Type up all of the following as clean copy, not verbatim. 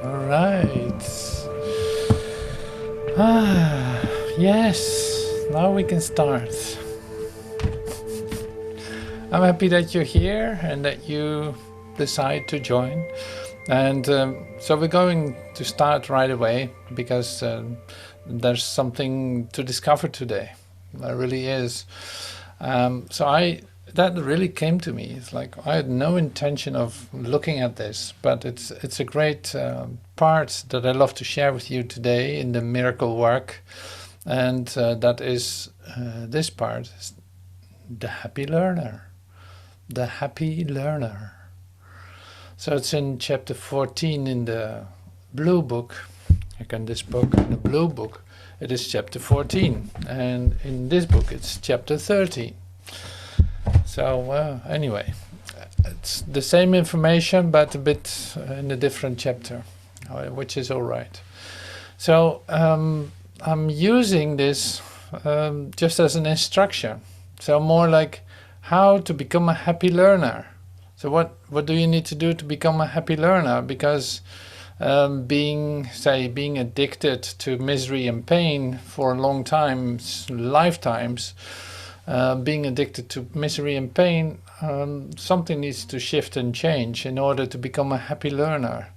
Right. Yes, now we can start. I'm happy that you're here and that you decide to join. And so we're going to start right away because there's something to discover today. There really is. That really came to me. It's like I had no intention of looking at this, but it's a great part that I love to share with you today in the miracle work, and that is this part: the happy learner, the happy learner. So it's in chapter 14 in the blue book. Like in this book, in the blue book, it is chapter 14, and in this book it's chapter 13. So anyway, it's the same information but a bit in a different chapter, which is all right. So I'm using this just as an instruction. So more like how to become a happy learner. So what do you need to do to become a happy learner? Because being addicted to misery and pain for a long time, lifetimes, being addicted to misery and pain, something needs to shift and change in order to become a happy learner,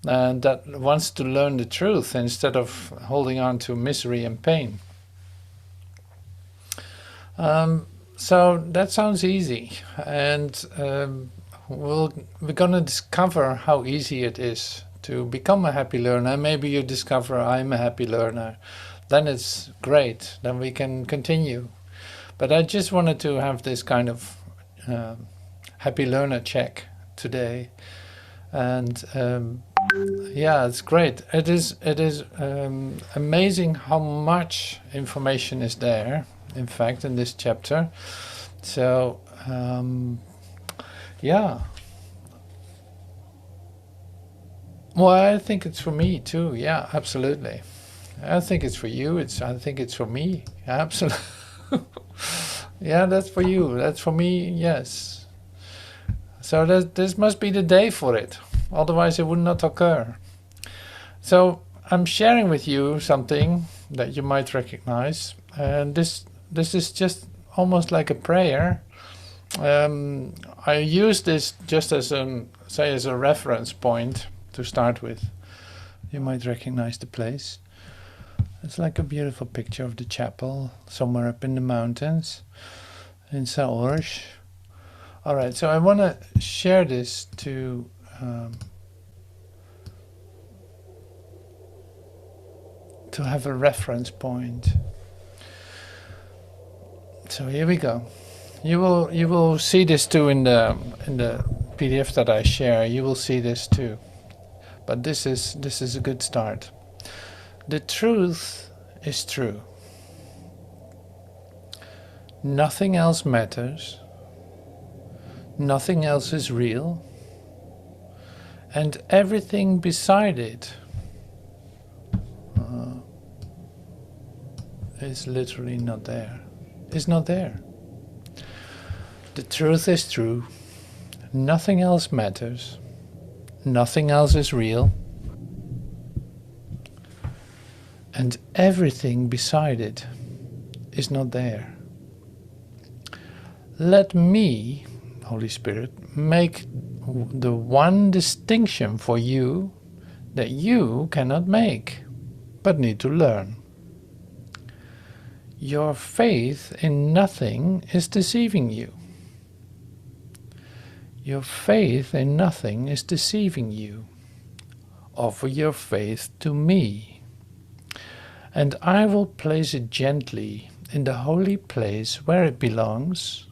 and that wants to learn the truth instead of holding on to misery and pain. So that sounds easy, and we're going to discover how easy it is to become a happy learner. Maybe you discover I'm a happy learner, then it's great, then we can continue. But I just wanted to have this kind of happy learner check today, and yeah, it's great. It is amazing how much information is there, in fact, in this chapter. So yeah, well, I think it's for me too. Yeah, absolutely. I think it's for you. I think it's for me. Absolutely. Yeah, that's for you. That's for me. Yes. So this must be the day for it. Otherwise, it would not occur. So I'm sharing with you something that you might recognize, and this is just almost like a prayer. I use this just as as a reference point to start with. You might recognize the place. It's like a beautiful picture of the chapel somewhere up in the mountains in Saorge. All right, so I want to share this to have a reference point. So here we go. You will see this too in the PDF that I share. You will see this too, but this is a good start. The truth is true. Nothing else matters. Nothing else is real. And everything beside it is literally not there. Is not there. The truth is true. Nothing else matters. Nothing else is real. And everything beside it is not there. Let me, Holy Spirit, make the one distinction for you that you cannot make, but need to learn. Your faith in nothing is deceiving you. Your faith in nothing is deceiving you. Offer your faith to me, and I will place it gently in the holy place where it belongs.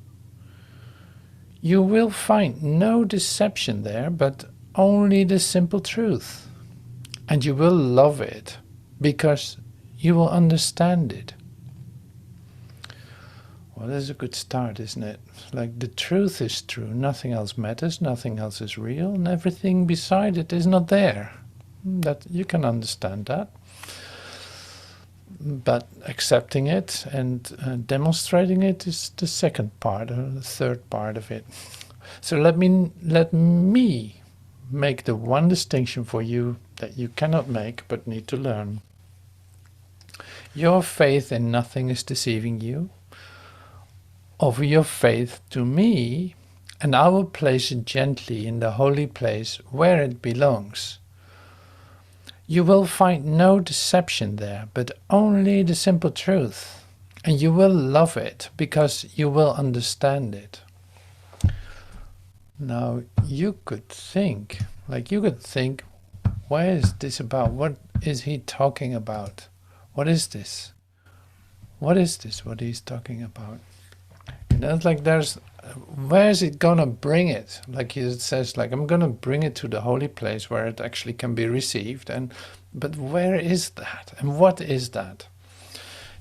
You will find no deception there, but only the simple truth. And you will love it, because you will understand it. Well, that's a good start, isn't it? Like, the truth is true, nothing else matters, nothing else is real, and everything beside it is not there. That you can understand that. But accepting it and demonstrating it is the second part, or the third part of it. So let me make the one distinction for you that you cannot make but need to learn. Your faith in nothing is deceiving you. Offer your faith to me, and I will place it gently in the holy place where it belongs. You will find no deception there, but only the simple truth, and you will love it because you will understand it. Now you could think, what is this about? What is he talking about? What is this? What is this, what he's talking about? You know, it's like where is it gonna bring it? Like he says, like, I'm gonna bring it to the holy place where it actually can be received. But where is that? And what is that?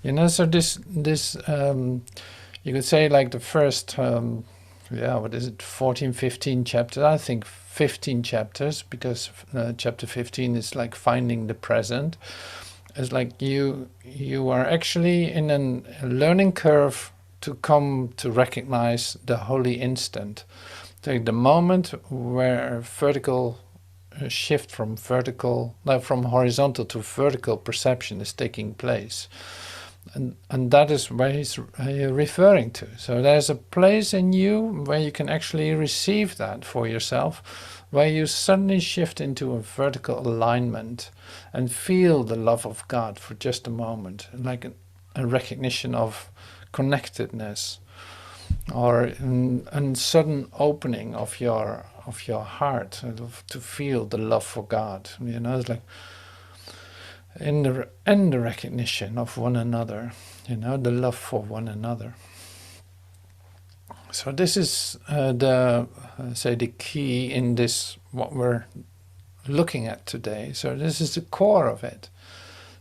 You know, so this you could say like the first, what is it, 14, 15 chapters? I think 15 chapters, because chapter 15 is like finding the present. It's like you are actually in a learning curve to come to recognize the holy instant. Take the moment where vertical shift from horizontal to vertical perception is taking place. And that is where he's referring to. So there's a place in you where you can actually receive that for yourself, where you suddenly shift into a vertical alignment and feel the love of God for just a moment, like a recognition of connectedness, or a sudden opening of your heart to feel the love for God. You know, it's like in the recognition of one another, you know, the love for one another. So this is the key in this, what we're looking at today. So this is the core of it.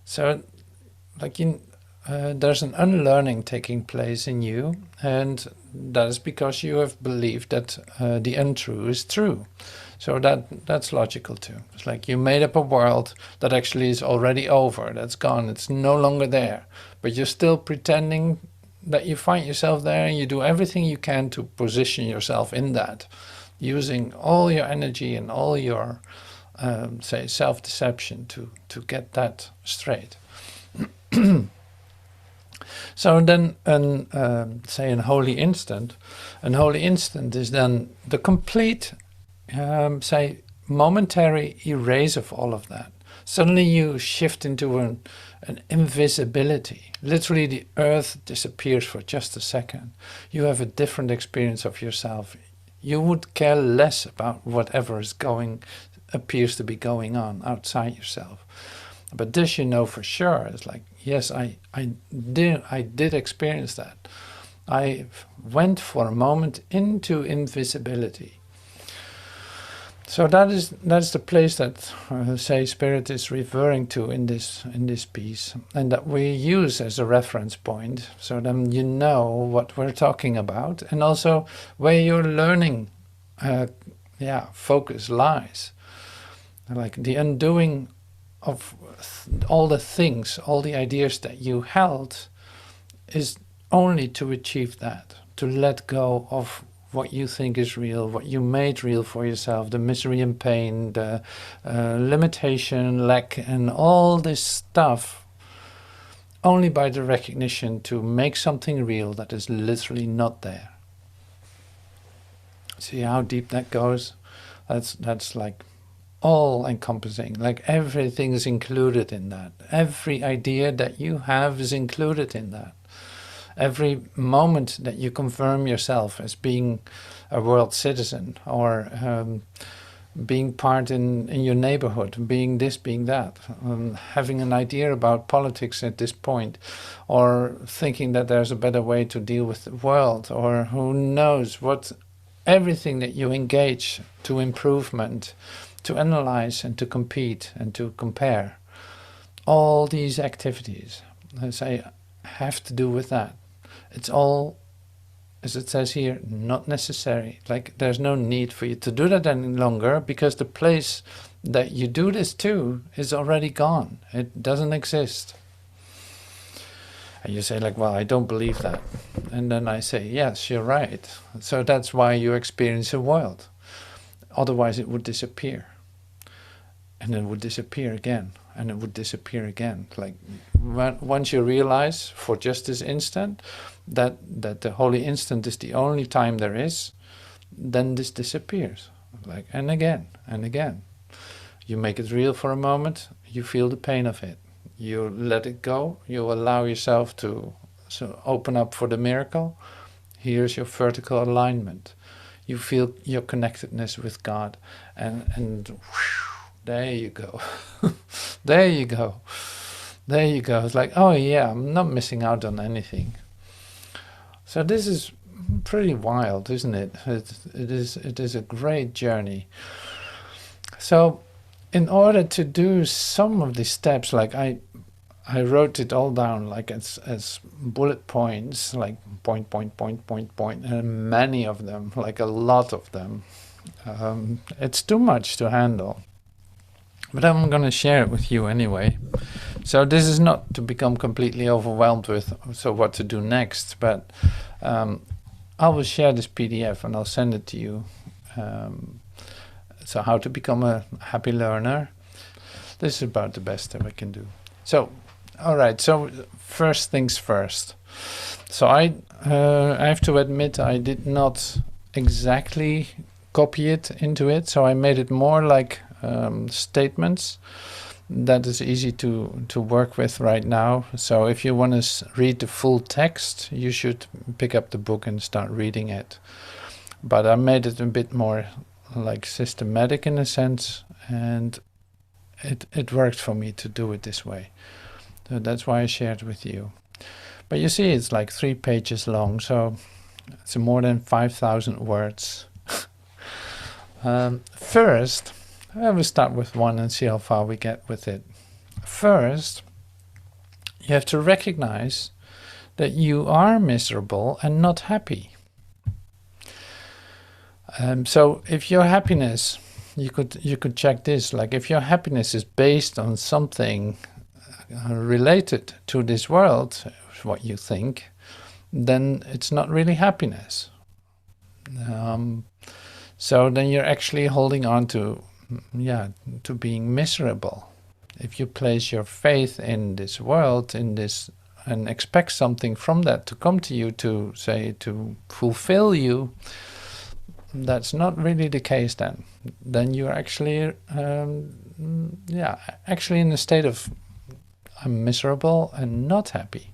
So like there's an unlearning taking place in you, and that is because you have believed that the untrue is true. So that's logical too. It's like you made up a world that actually is already over, that's gone, it's no longer there, but you're still pretending that you find yourself there, and you do everything you can to position yourself in that, using all your energy and all your self-deception to get that straight. So then an holy instant is then the complete momentary erase of all of that. Suddenly you shift into an invisibility. Literally the earth disappears for just a second. You have a different experience of yourself. You would care less about whatever appears to be going on outside yourself. But this you know for sure. It's like, yes, I did experience that. I went for a moment into invisibility. So that's the place that Spirit is referring to in this piece, and that we use as a reference point. So then you know what we're talking about, and also where your learning, focus lies. Like the undoing of all the things, all the ideas that you held, is only to achieve that, to let go of what you think is real, what you made real for yourself, the misery and pain, the limitation, lack, and all this stuff, only by the recognition to make something real that is literally not there. See how deep that goes? That's like all-encompassing, like everything is included in that. Every idea that you have is included in that. Every moment that you confirm yourself as being a world citizen, or being part in your neighborhood, being this, being that, having an idea about politics at this point, or thinking that there's a better way to deal with the world, or who knows what, everything that you engage to improvement, to analyze and to compete and to compare, all these activities, as I have to do with that. It's all, as it says here, not necessary. Like there's no need for you to do that any longer, because the place that you do this to is already gone. It doesn't exist. And you say like, well, I don't believe that. And then I say, yes, you're right. So that's why you experience a world. Otherwise it would disappear. and it would disappear again, and it would disappear again. Like once you realize for just this instant that the holy instant is the only time there is, then this disappears. Like, and again and again. You make it real for a moment, you feel the pain of it. You let it go, you allow yourself to open up for the miracle. Here's your vertical alignment. You feel your connectedness with God, and whew, there you go. There you go. There you go. It's like, oh yeah, I'm not missing out on anything. So this is pretty wild, isn't it? It is a great journey. So in order to do some of these steps, like I wrote it all down like as bullet points, like point, and many of them, like a lot of them. It's too much to handle. But I'm going to share it with you anyway. So this is not to become completely overwhelmed with, so what to do next, but I will share this PDF and I'll send it to you. So how to become a happy learner. This is about the best that I can do. So, all right, so first things first. So I have to admit I did not exactly copy it into it, so I made it more like statements that is easy to work with right now. So if you want to read the full text, you should pick up the book and start reading it. But I made it a bit more like systematic in a sense, and it worked for me to do it this way. So that's why I shared with you. But you see, it's like 3 pages long, so it's more than 5,000 words. First, I will start with one and see how far we get with it. First, you have to recognize that you are miserable and not happy. So if your happiness, you could check this, like if your happiness is based on something related to this world, what you think, then it's not really happiness. So then you're actually holding on to being miserable. If you place your faith in this world, in this, and expect something from that to come to you, to say, to fulfill you, that's not really the case then. Then you're actually, actually in a state of I'm miserable and not happy.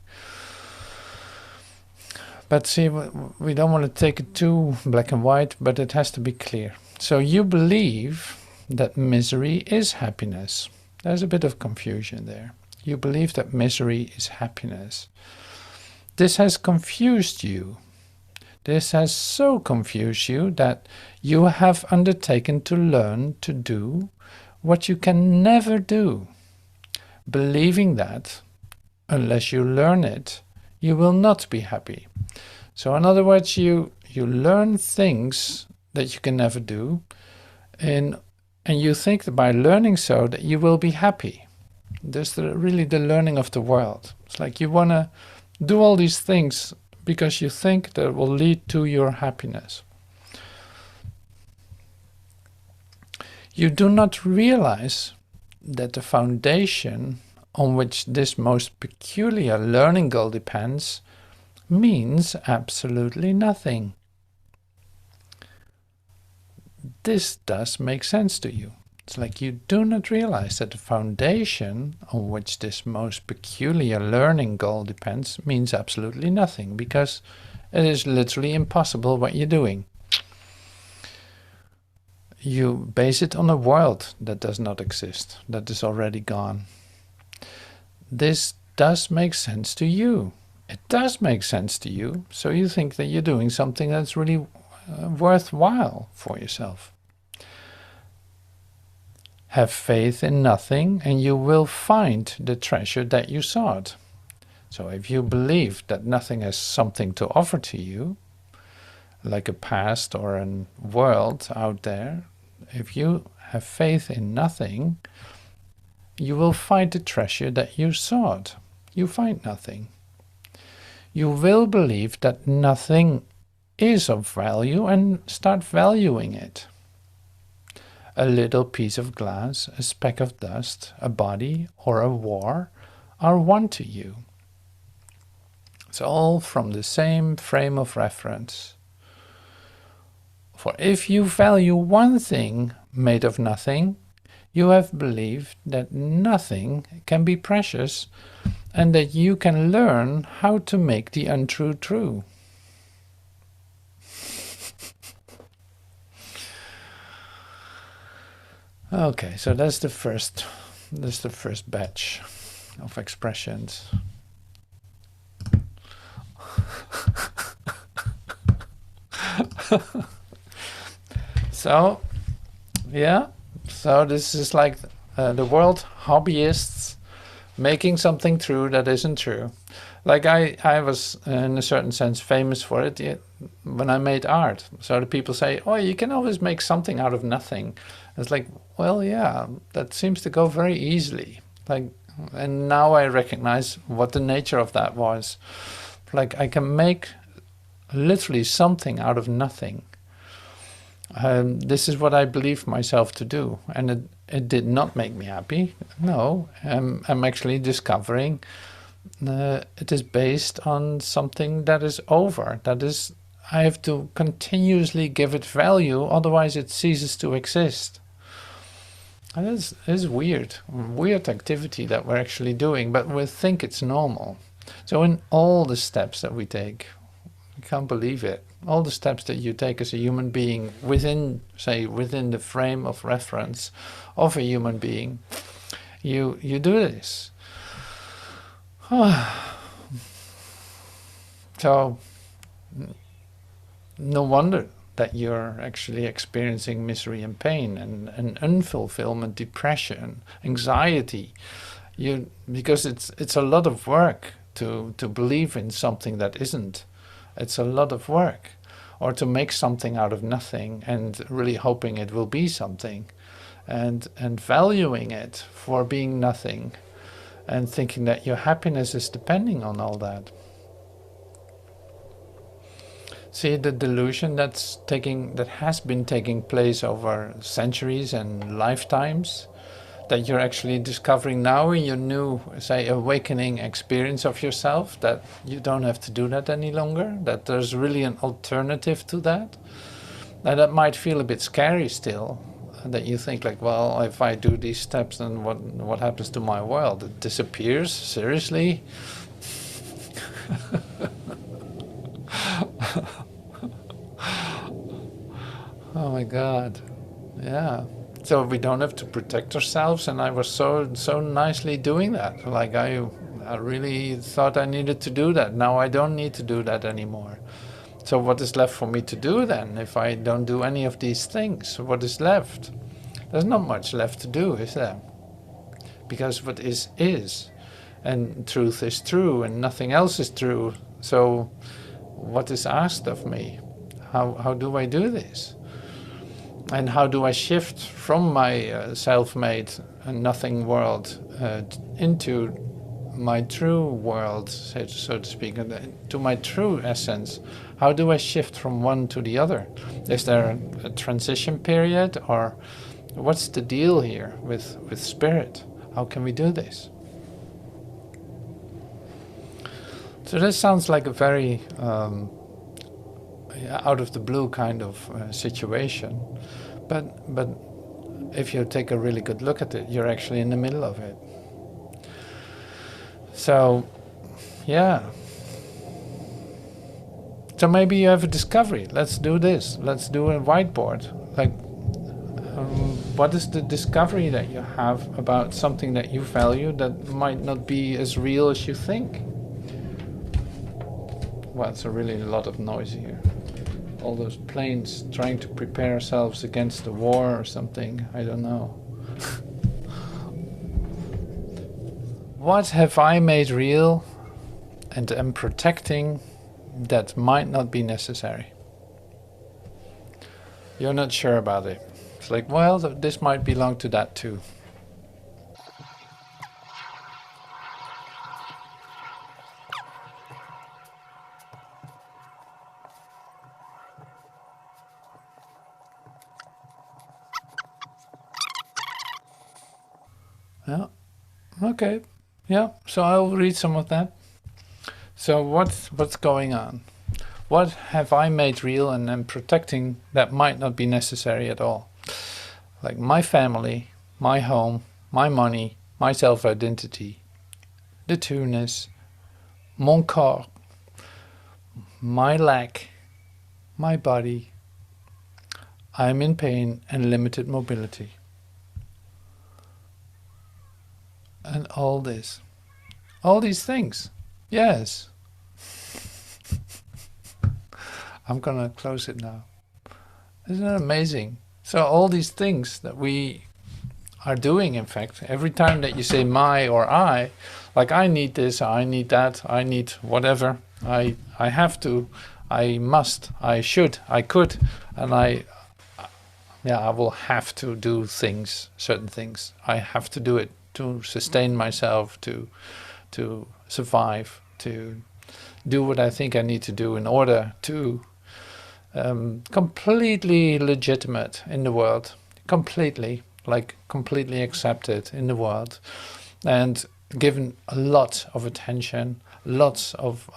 But see, we don't want to take it too black and white, but it has to be clear. So you believe that misery is happiness. There's a bit of confusion there. You believe that misery is happiness. This has confused you. This has so confused you that you have undertaken to learn to do what you can never do, believing that unless you learn it, you will not be happy. So in other words, you learn things that you can never do, and you think that by learning so that you will be happy. There's really the learning of the world. It's like you want to do all these things because you think that will lead to your happiness. You do not realize that the foundation on which this most peculiar learning goal depends means absolutely nothing. This does make sense to you. It's like you do not realize that the foundation on which this most peculiar learning goal depends means absolutely nothing, because it is literally impossible what you're doing. You base it on a world that does not exist, that is already gone. This does make sense to you. It does make sense to you, so you think that you're doing something that's really worthwhile for yourself. Have faith in nothing and you will find the treasure that you sought. So if you believe that nothing has something to offer to you, like a past or a world out there, if you have faith in nothing, you will find the treasure that you sought. You find nothing. You will believe that nothing is of value and start valuing it. A little piece of glass, a speck of dust, a body, or a war are one to you. It's all from the same frame of reference. For if you value one thing made of nothing, you have believed that nothing can be precious and that you can learn how to make the untrue true. Okay, so that's the first batch of expressions. So, yeah, so this is like the world hobbyists making something true that isn't true. Like I was in a certain sense famous for it when I made art. So the people say, oh, you can always make something out of nothing. It's like, well, yeah, that seems to go very easily. Like, and now I recognize what the nature of that was. Like, I can make literally something out of nothing. This is what I believe myself to do, and it did not make me happy. No, I'm actually discovering it is based on something that is over. That is, I have to continuously give it value, otherwise it ceases to exist. And it's weird activity that we're actually doing, but we think it's normal. So in all the steps that we take, I can't believe it. All the steps that you take as a human being within the frame of reference of a human being, you do this. So no wonder that you're actually experiencing misery and pain and unfulfillment, depression, anxiety. Because it's a lot of work to believe in something that isn't. It's a lot of work. Or to make something out of nothing and really hoping it will be something, and valuing it for being nothing, and thinking that your happiness is depending on all that. See the delusion that has been taking place over centuries and lifetimes, that you're actually discovering now in your new, say, awakening experience of yourself, that you don't have to do that any longer, that there's really an alternative to that. And that might feel a bit scary still, that you think like, well, if I do these steps, then what happens to my world? It disappears? Seriously? Oh my God. Yeah. So we don't have to protect ourselves, and I was so nicely doing that. Like I really thought I needed to do that. Now I don't need to do that anymore. So what is left for me to do then, if I don't do any of these things? What is left? There's not much left to do, is there? Because what is, and truth is true, and nothing else is true. So what is asked of me? How do I do this? And how do I shift from my self-made nothing world into my true world, so to speak, to my true essence? How do I shift from one to the other? Is there a transition period, or what's the deal here with spirit? How can we do this? So this sounds like a very out of the blue kind of situation, but if you take a really good look at it, you're actually in the middle of it. So yeah, so maybe you have a discovery. Let's do this. Let's do a whiteboard. Like, what is the discovery that you have about something that you value that might not be as real as you think? Well, it's really a lot of noise here. All those planes trying to prepare ourselves against a war or something. I don't know. What have I made real and am protecting that might not be necessary? You're not sure about it. It's like, well, this might belong to that too. Yeah. Okay. Yeah. So I'll read some of that. So what's going on? What have I made real and am protecting that might not be necessary at all? Like my family, my home, my money, my self-identity, the two-ness, mon corps, my lack, my body. I am in pain and limited mobility. And all this. All these things. Yes. I'm gonna close it now. Isn't it amazing? So all these things that we are doing, in fact, every time that you say my or I, like I need this, I need that, I need whatever, I have to, I must, I should, I could, and I will have to do things, certain things. I have to do it to sustain myself, to survive, to do what I think I need to do in order to completely legitimate in the world, completely accepted in the world, and given a lot of attention, lots of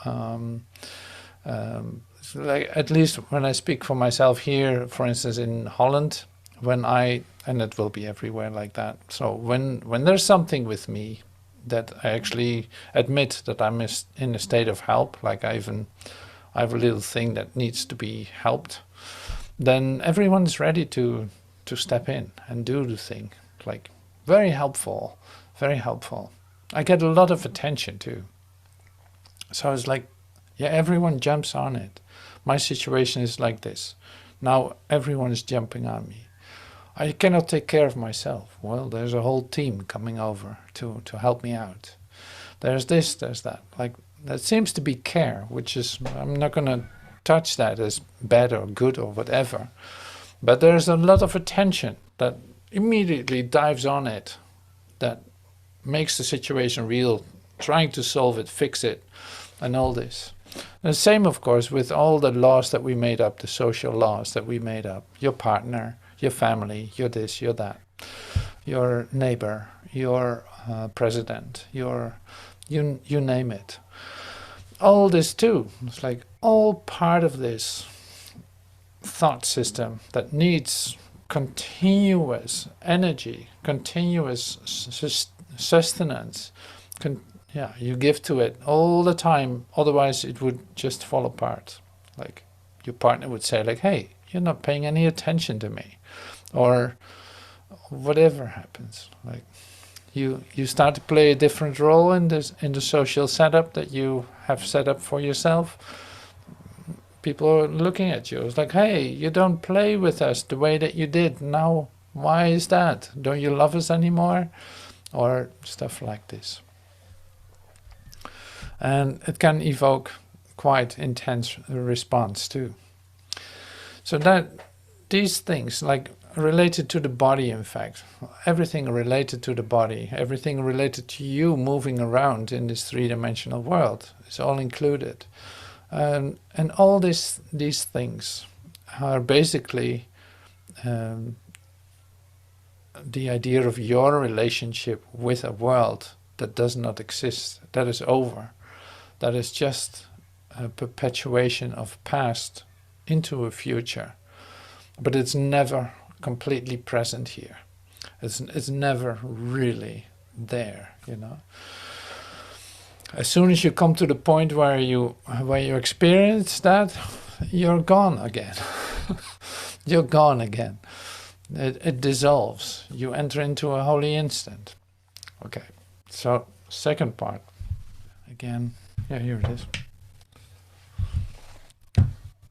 like, at least when I speak for myself here, for instance in Holland, and it will be everywhere like that. So when there's something with me that I actually admit that I'm in a state of help, like I have a little thing that needs to be helped, then everyone's ready to step in and do the thing. Like very helpful, very helpful. I get a lot of attention too. So it's like, yeah, everyone jumps on it. My situation is like this. Now everyone is jumping on me. I cannot take care of myself. Well, there's a whole team coming over to help me out. There's this, there's that. Like, that seems to be care, which is, I'm not going to touch that as bad or good or whatever. But there's a lot of attention that immediately dives on it, that makes the situation real, trying to solve it, fix it, and all this. And the same, of course, with all the laws that we made up, the social laws that we made up. Your partner, your family, your this, your that, your neighbor, your president, you name it. All this too. It's like all part of this thought system that needs continuous energy, continuous sustenance. You give to it all the time, otherwise it would just fall apart. Like your partner would say, like, hey, you're not paying any attention to me, or whatever happens. Like you start to play a different role in the social setup that you have set up for yourself. People are looking at you. It's like, hey, you don't play with us the way that you did. Now, why is that? Don't you love us anymore? Or stuff like this. And it can evoke quite intense response too. So that these things, like related to the body, in fact, everything related to the body, everything related to you moving around in this three-dimensional world is all included. And all these things are basically the idea of your relationship with a world that does not exist, that is over, that is just a perpetuation of past into a future, but it's never completely present here. It's never really there, you know. As soon as you come to the point where you experience that, you're gone again. You're gone again. It dissolves. You enter into a holy instant. Okay, so second part. Again, yeah, here it is.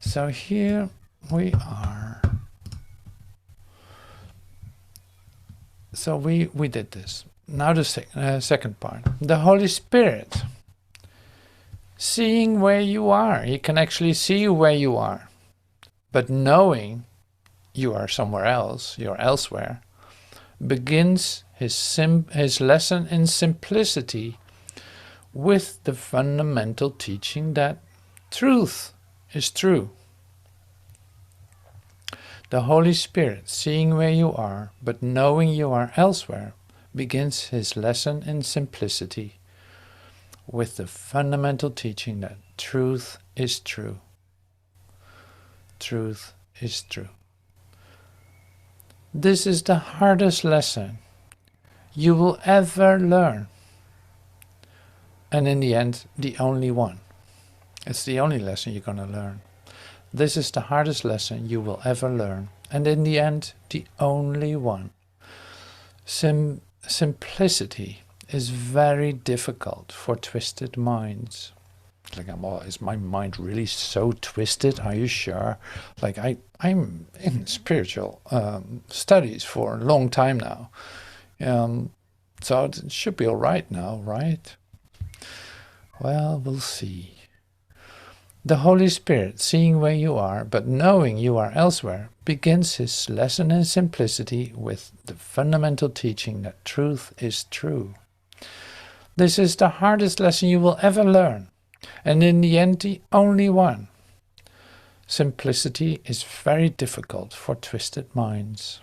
So here we are. So we did this. Now the second part. The Holy Spirit. Seeing where you are. He can actually see where you are. But knowing you are somewhere else, you're elsewhere, begins his lesson in simplicity with the fundamental teaching that truth is true. The Holy Spirit, seeing where you are, but knowing you are elsewhere, begins his lesson in simplicity with the fundamental teaching that truth is true. Truth is true. This is the hardest lesson you will ever learn. And in the end, the only one. It's the only lesson you're going to learn. This is the hardest lesson you will ever learn. And in the end, the only one. Simplicity is very difficult for twisted minds. Like, well, is my mind really so twisted? Are you sure? Like, I'm in spiritual studies for a long time now. So it should be all right now, right? Well, we'll see. The Holy Spirit, seeing where you are, but knowing you are elsewhere, begins his lesson in simplicity with the fundamental teaching that truth is true. This is the hardest lesson you will ever learn, and in the end, the only one. Simplicity is very difficult for twisted minds.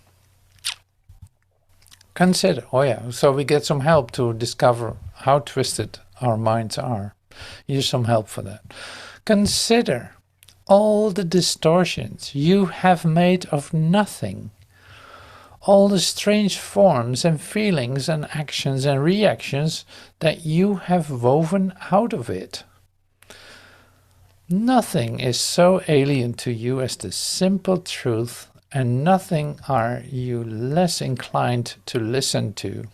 Consider, so we get some help to discover how twisted our minds are. Here's some help for that. Consider all the distortions you have made of nothing, all the strange forms and feelings and actions and reactions that you have woven out of it. Nothing is so alien to you as the simple truth, and nothing are you less inclined to listen to.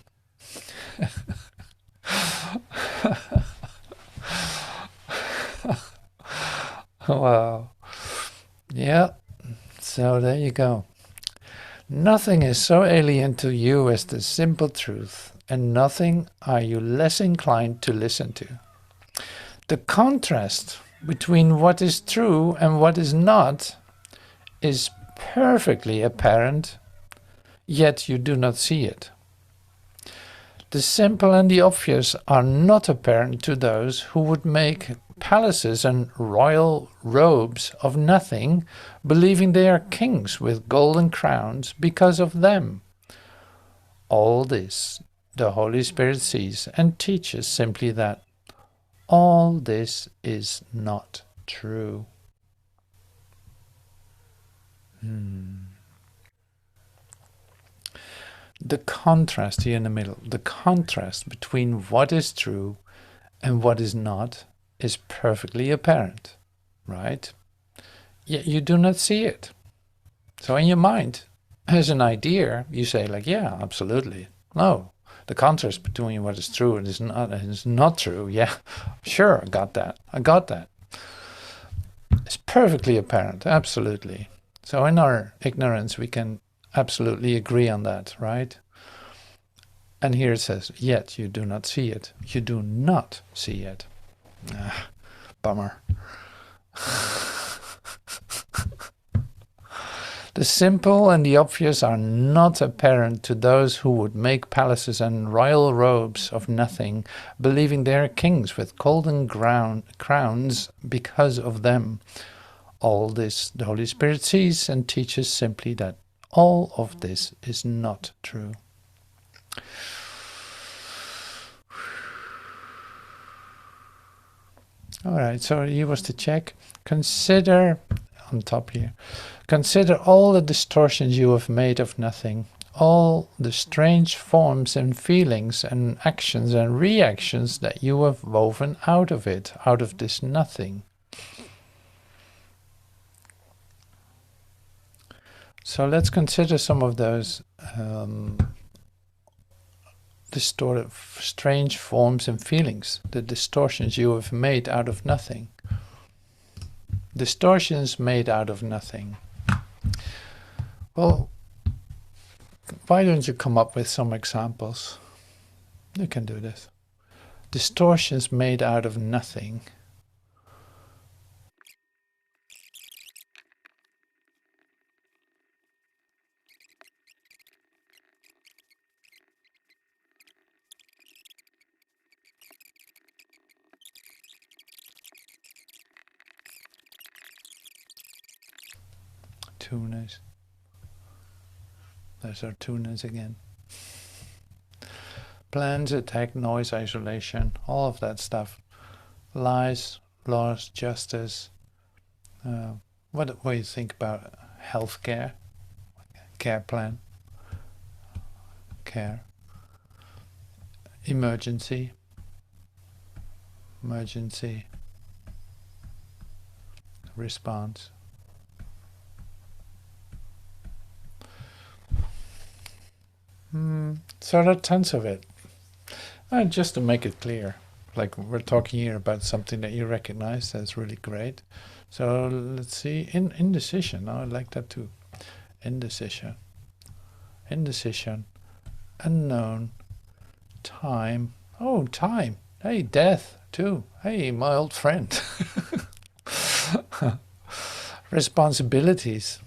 Wow. Yeah, so there you go. Nothing is so alien to you as the simple truth, and nothing are you less inclined to listen to. The contrast between what is true and what is not is perfectly apparent, yet you do not see it. The simple and the obvious are not apparent to those who would make palaces and royal robes of nothing, believing they are kings with golden crowns because of them. All this the Holy Spirit sees and teaches simply that all this is not true. The contrast here in the middle, the contrast between what is true and what is not is perfectly apparent, right? Yet you do not see it. So in your mind, as an idea, you say like, yeah, absolutely. No, the contrast between what is true and is not true. Yeah, sure, I got that. It's perfectly apparent, absolutely. So in our ignorance, we can absolutely agree on that, right? And here it says, yet you do not see it. You do not see it. Bummer. The simple and the obvious are not apparent to those who would make palaces and royal robes of nothing, believing they are kings with golden crowns because of them. All this the Holy Spirit sees and teaches simply that all of this is not true. All right, so here was the check. Consider, on top here, consider all the distortions you have made of nothing, all the strange forms and feelings and actions and reactions that you have woven out of it, out of this nothing. So let's consider some of those distorted, strange forms and feelings, the distortions you have made out of nothing. Distortions made out of nothing. Well, why don't you come up with some examples? You can do this. Distortions made out of nothing. Tunas. There's our tunas again. Plans, attack, noise, isolation, all of that stuff. Lies, laws, justice. What do you think about healthcare? Care plan, care. Emergency, emergency. Response. So there are tons of it. Just to make it clear, like we're talking here about something that you recognize, that's really great. So let's see, indecision, I like that too. Indecision, indecision, unknown, time. Oh, time. Hey, death too. Hey, my old friend. Responsibilities.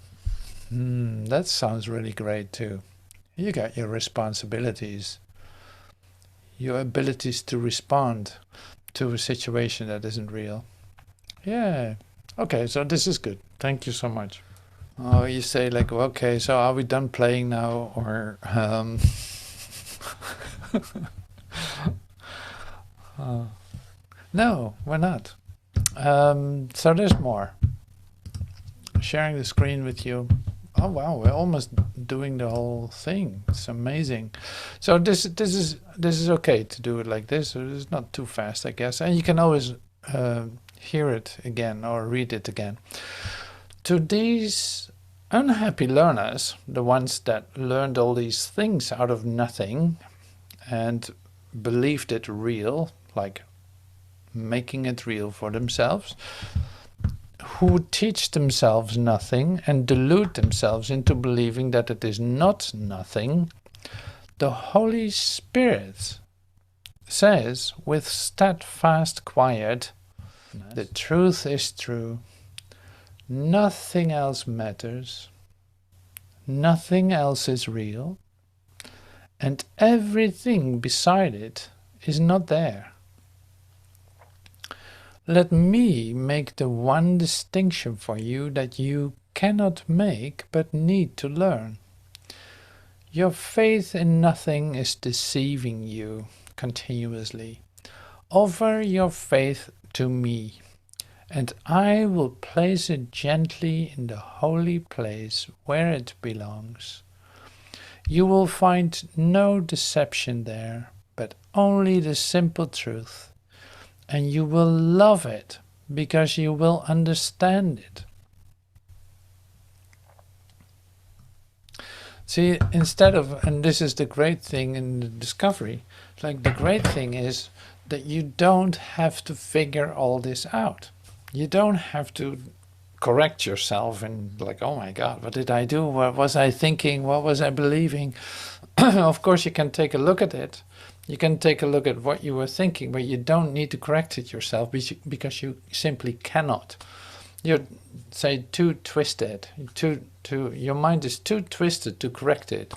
That sounds really great too. You got your responsibilities. Your abilities to respond to a situation that isn't real. Yeah. Okay, so this is good. Thank you so much. Oh, you say like, okay, so are we done playing now? Or no, we're not. So there's more. Sharing the screen with you. Oh wow, we're almost doing the whole thing. It's amazing. So this is okay to do it like this. It's not too fast, I guess. And you can always hear it again or read it again. To these unhappy learners, the ones that learned all these things out of nothing and believed it real, like making it real for themselves, who teach themselves nothing and delude themselves into believing that it is not nothing, the Holy Spirit says with steadfast quiet, the truth is true, nothing else matters, nothing else is real, and everything beside it is not there. Let me make the one distinction for you that you cannot make but need to learn. Your faith in nothing is deceiving you continuously. Offer your faith to me, and I will place it gently in the holy place where it belongs. You will find no deception there, but only the simple truth. And you will love it because you will understand it. See, instead of, and this is the great thing in the discovery, like the great thing is that you don't have to figure all this out. You don't have to correct yourself and like, oh my God, what did I do? What was I thinking? What was I believing? Of course, you can take a look at it. You can take a look at what you were thinking, but you don't need to correct it yourself because you simply cannot. You're, say, too twisted. Your mind is too twisted to correct it.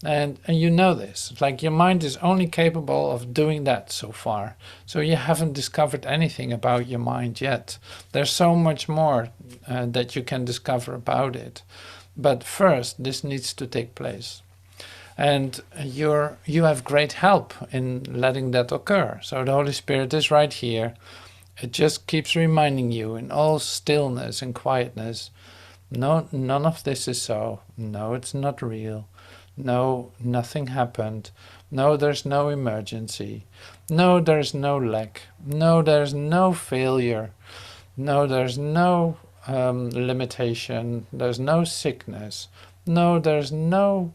And you know this. Like your mind is only capable of doing that so far. So you haven't discovered anything about your mind yet. There's so much more that you can discover about it. But first, this needs to take place. And you have great help in letting that occur. So the Holy Spirit is right here. It just keeps reminding you in all stillness and quietness, no, none of this is so. No, it's not real. No, nothing happened. No, there's no emergency. No, there's no lack. No, there's no failure. No, there's no limitation. There's no sickness. No, there's no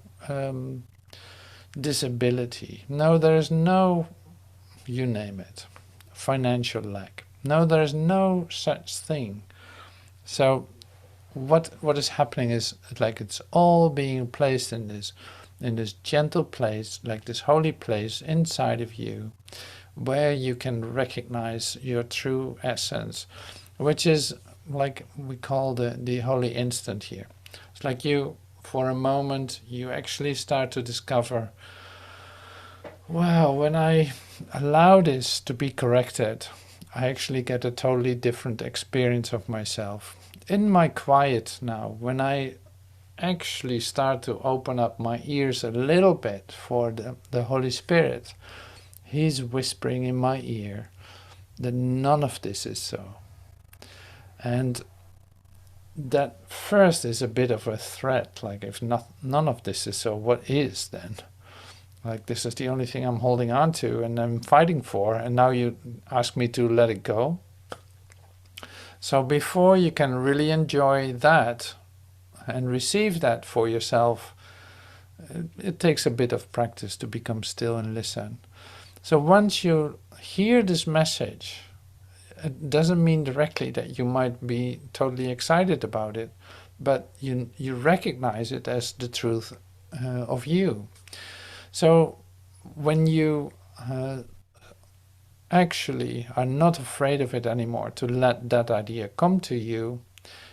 disability. No, there's no, you name it, financial lack. No, there's no such thing. So what is happening is like it's all being placed in this gentle place, like this holy place inside of you, where you can recognize your true essence, which is like we call the holy instant here. It's like you, for a moment, you actually start to discover, wow, when I allow this to be corrected, I actually get a totally different experience of myself. In my quiet now, when I actually start to open up my ears a little bit for the Holy Spirit, He's whispering in my ear that none of this is so. And that first is a bit of a threat, like if none of this is so, what is then? Like this is the only thing I'm holding on to and I'm fighting for, and now you ask me to let it go. So before you can really enjoy that and receive that for yourself, it takes a bit of practice to become still and listen. So once you hear this message, it doesn't mean directly that you might be totally excited about it, but you recognize it as the truth of you. So when you actually are not afraid of it anymore, to let that idea come to you,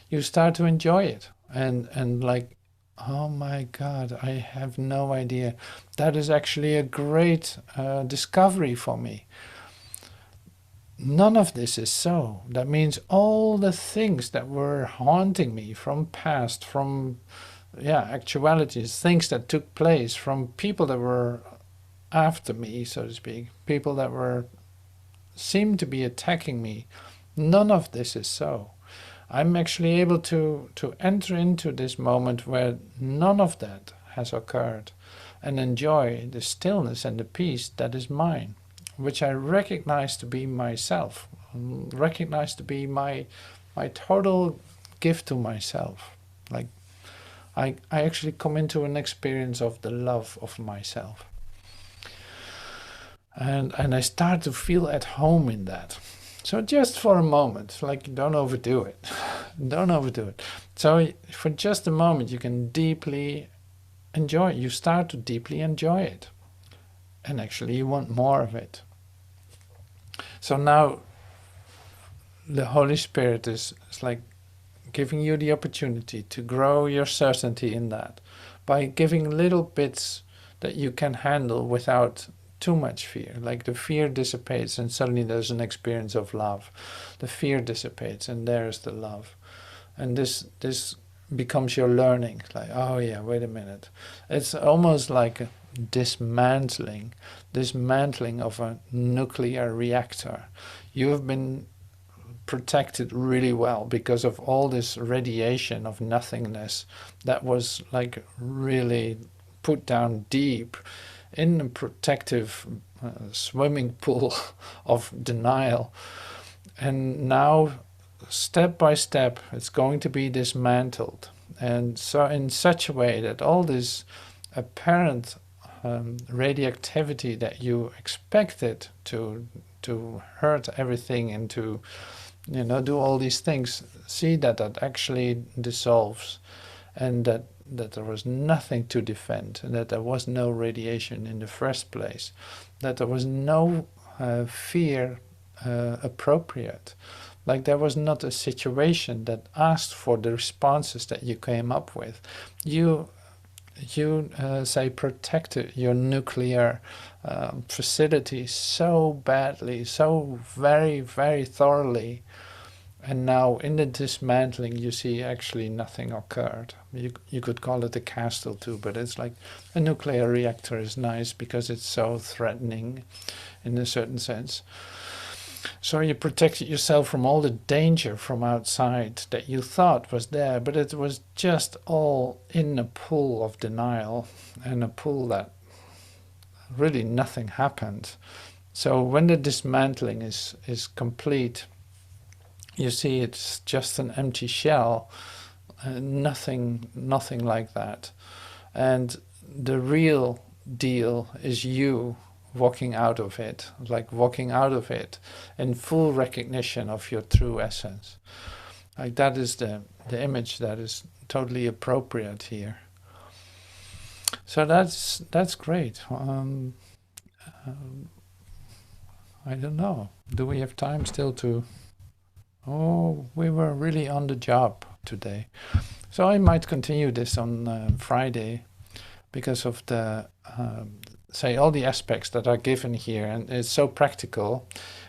you start to enjoy it. And like, oh my God, I have no idea. That is actually a great discovery for me. None of this is so. That means all the things that were haunting me from past, from actualities, things that took place, from people that were after me, so to speak, people that were seemed to be attacking me, none of this is so. I'm actually able to enter into this moment where none of that has occurred and enjoy the stillness and the peace that is mine, which I recognize to be myself, recognize to be my total gift to myself. Like I actually come into an experience of the love of myself. And I start to feel at home in that. So just for a moment, like don't overdo it. Don't overdo it. So for just a moment you can deeply enjoy it. You start to deeply enjoy it. And actually you want more of it. So now the Holy Spirit is like giving you the opportunity to grow your certainty in that by giving little bits that you can handle without too much fear. Like the fear dissipates and suddenly there's an experience of love. The fear dissipates and there's the love. And this becomes your learning. Like, oh yeah, wait a minute. It's almost like a dismantling of a nuclear reactor. You have been protected really well because of all this radiation of nothingness that was like really put down deep in a protective swimming pool of denial. And now, step by step, it's going to be dismantled. And so in such a way that all this apparent radioactivity that you expected to hurt everything and to do all these things, see that actually dissolves, and that there was nothing to defend, and that there was no radiation in the first place, that there was no fear appropriate. Like there was not a situation that asked for the responses that you came up with. You say protected your nuclear facility so badly, so very, very thoroughly. And now in the dismantling, you see actually nothing occurred. You could call it a castle too, but it's like a nuclear reactor is nice because it's so threatening in a certain sense. So you protected yourself from all the danger from outside that you thought was there, but it was just all in a pool of denial and a pool that really nothing happened. So when the dismantling is complete, you see it's just an empty shell, nothing like that. And the real deal is you walking out of it, like walking out of it in full recognition of your true essence. Like that is the image that is totally appropriate here. So that's great. I don't know. Do we have time still to... Oh, we were really on the job today. So I might continue this on Friday because of the, say, all the aspects that are given here. And it's so practical.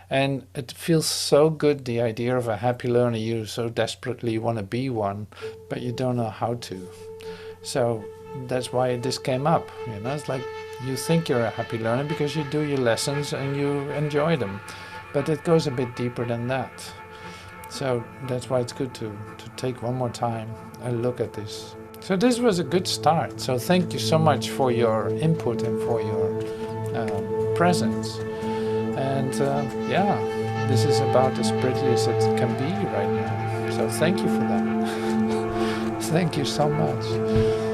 And it feels so good, the idea of a happy learner. You so desperately want to be one, but you don't know how to. So that's why this came up. You know, it's like you think you're a happy learner because you do your lessons and you enjoy them, but it goes a bit deeper than that. So that's why it's good to take one more time a look at this. So this was a good start. So thank you so much for your input and for your presence. And yeah, this is about as pretty as it can be right now. So thank you for that. Thank you so much.